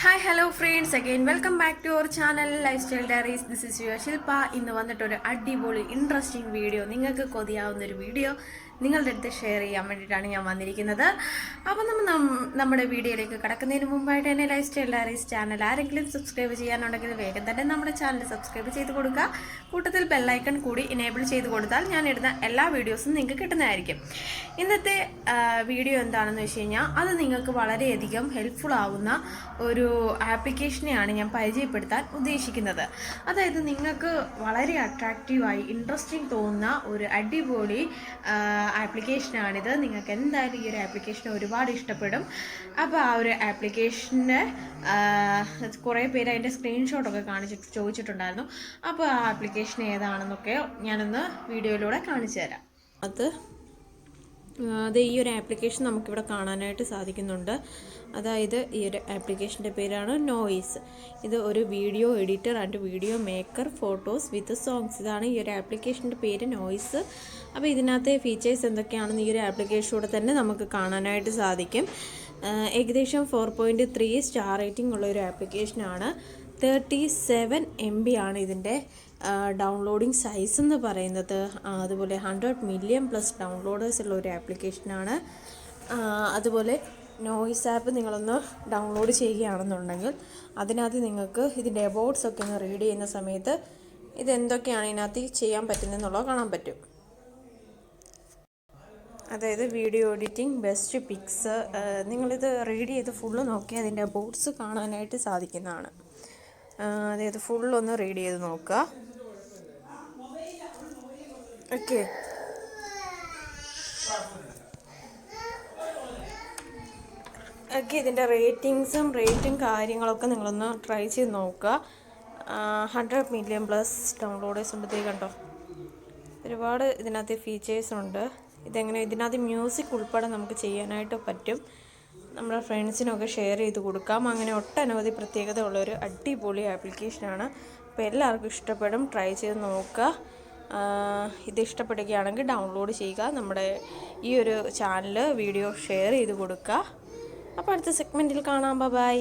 Hi hello friends again welcome back to our channel lifestyle diaries. This is your Shilpa. ഇന്ന് വന്നിട്ടൊരു അടിപൊളി interesting video, നിങ്ങൾക്ക് കൊതിയാവുന്നൊരു video നിങ്ങളുടെ അടുത്ത് ഷെയർ ചെയ്യാൻ വേണ്ടിയിട്ടാണ് ഞാൻ വന്നിരിക്കുന്നത്. അപ്പം നമ്മുടെ വീഡിയോയിലേക്ക് കടക്കുന്നതിന് മുമ്പായിട്ട് തന്നെ ലൈഫ് സ്റ്റൈൽ ഡയറീസ് ചാനൽ ആരെങ്കിലും സബ്സ്ക്രൈബ് ചെയ്യാനുണ്ടെങ്കിൽ വേഗം തന്നെ നമ്മുടെ ചാനൽ സബ്സ്ക്രൈബ് ചെയ്ത് കൊടുക്കുക. കൂട്ടത്തിൽ ബെല്ലൈക്കൺ കൂടി എനേബിൾ ചെയ്ത് കൊടുത്താൽ ഞാൻ ഇടുന്ന എല്ലാ വീഡിയോസും നിങ്ങൾക്ക് കിട്ടുന്നതായിരിക്കും. ഇന്നത്തെ വീഡിയോ എന്താണെന്ന് വെച്ച് കഴിഞ്ഞാൽ അത് നിങ്ങൾക്ക് വളരെയധികം ഹെൽപ്ഫുൾ ആവുന്ന ഒരു ആപ്ലിക്കേഷനെയാണ് ഞാൻ പരിചയപ്പെടുത്താൻ ഉദ്ദേശിക്കുന്നത്. അതായത് നിങ്ങൾക്ക് വളരെ അട്രാക്റ്റീവായി ഇൻട്രസ്റ്റിംഗ് തോന്നുന്ന ഒരു അടിപൊളി ആപ്ലിക്കേഷനാണിത്. നിങ്ങൾക്ക് എന്തായാലും ഈ ഒരു ആപ്ലിക്കേഷൻ ഒരുപാട് ഇഷ്ടപ്പെടും. അപ്പോൾ ആ ഒരു ആപ്ലിക്കേഷൻ്റെ കുറേ പേര് അതിൻ്റെ സ്ക്രീൻഷോട്ടൊക്കെ ചോദിച്ചിട്ടുണ്ടായിരുന്നു. അപ്പോൾ ആ ആപ്ലിക്കേഷൻ ഏതാണെന്നൊക്കെ ഞാനൊന്ന് വീഡിയോയിലൂടെ കാണിച്ചു തരാം. അത് ഈ ഒരു ആപ്ലിക്കേഷൻ നമുക്കിവിടെ കാണാനായിട്ട് സാധിക്കുന്നുണ്ട്. അതായത് ഈ ഒരു ആപ്ലിക്കേഷൻ്റെ പേരാണ് നോയ്സ്. ഇത് ഒരു video editor and video maker photos with songs. ഇതാണ് ഈ ഒരു ആപ്ലിക്കേഷൻ്റെ പേര്, നോയ്സ്. അപ്പോൾ ഇതിനകത്തെ ഫീച്ചേഴ്സ് എന്തൊക്കെയാണെന്ന് ഈ ഒരു ആപ്ലിക്കേഷനിലൂടെ തന്നെ നമുക്ക് കാണാനായിട്ട് സാധിക്കും. ഏകദേശം 4.3 സ്റ്റാർ റേറ്റിംഗ് ഉള്ള ഒരു ആപ്ലിക്കേഷനാണ്. 37 MB ആണ് ഇതിൻ്റെ ഡൗൺലോഡിങ് സൈസ് എന്ന് പറയുന്നത്. അതുപോലെ 100 മില്യൺ പ്ലസ് ഡൗൺലോഡേഴ്സ് ഉള്ള ഒരു ആപ്ലിക്കേഷനാണ്. അതുപോലെ നോയ്സ് ആപ്പ് നിങ്ങളൊന്ന് ഡൗൺലോഡ് ചെയ്യുകയാണെന്നുണ്ടെങ്കിൽ അതിനകത്ത് നിങ്ങൾക്ക് ഇതിൻ്റെ എബൌട്ട്സ് ഒക്കെ ഒന്ന് റീഡ് ചെയ്യുന്ന സമയത്ത് ഇതെന്തൊക്കെയാണ് ഇതിനകത്ത് ചെയ്യാൻ പറ്റുന്നതെന്നുള്ളത് കാണാൻ പറ്റും. അതായത് വീഡിയോ എഡിറ്റിംഗ്, ബെസ്റ്റ് പിക്സ്, നിങ്ങളിത് റീഡ് ചെയ്ത് ഫുള്ള് നോക്കി അതിൻ്റെ എബൌട്ട്സ് കാണാനായിട്ട് സാധിക്കുന്നതാണ്. അതായത് ഫുള്ളൊന്ന് റീഡ് ചെയ്ത് നോക്കുക. ഓക്കെ, ഇതിൻ്റെ റേറ്റിംഗ് കാര്യങ്ങളൊക്കെ നിങ്ങളൊന്ന് ട്രൈ ചെയ്ത് നോക്കുക. 100 മില്യൺ പ്ലസ് ഡൗൺലോഡേഴ്സ് ഉണ്ട്. കണ്ടോ, ഒരുപാട് ഇതിനകത്ത് ഫീച്ചേഴ്സ് ഉണ്ട്. ഇതിനകത്ത് മ്യൂസിക് ഉൾപ്പെടെ നമുക്ക് ചെയ്യാനായിട്ട് പറ്റും. നമ്മുടെ ഫ്രണ്ട്സിനൊക്കെ ഷെയർ ചെയ്ത് കൊടുക്കാം. അങ്ങനെ ഒട്ടനവധി പ്രത്യേകത ഉള്ളൊരു അടിപൊളി ആപ്ലിക്കേഷനാണ്. അപ്പോൾ എല്ലാവർക്കും ഇഷ്ടപ്പെടും, ട്രൈ ചെയ്ത് നോക്കുക. ഇത് ഇഷ്ടപ്പെടുകയാണെങ്കിൽ ഡൗൺലോഡ് ചെയ്യുക. നമ്മുടെ ഈ ഒരു ചാനൽ വീഡിയോ ഷെയർ ചെയ്ത് കൊടുക്കുക. അപ്പോൾ അടുത്ത സെഗ്മെൻറ്റിൽ കാണാം. ബൈ.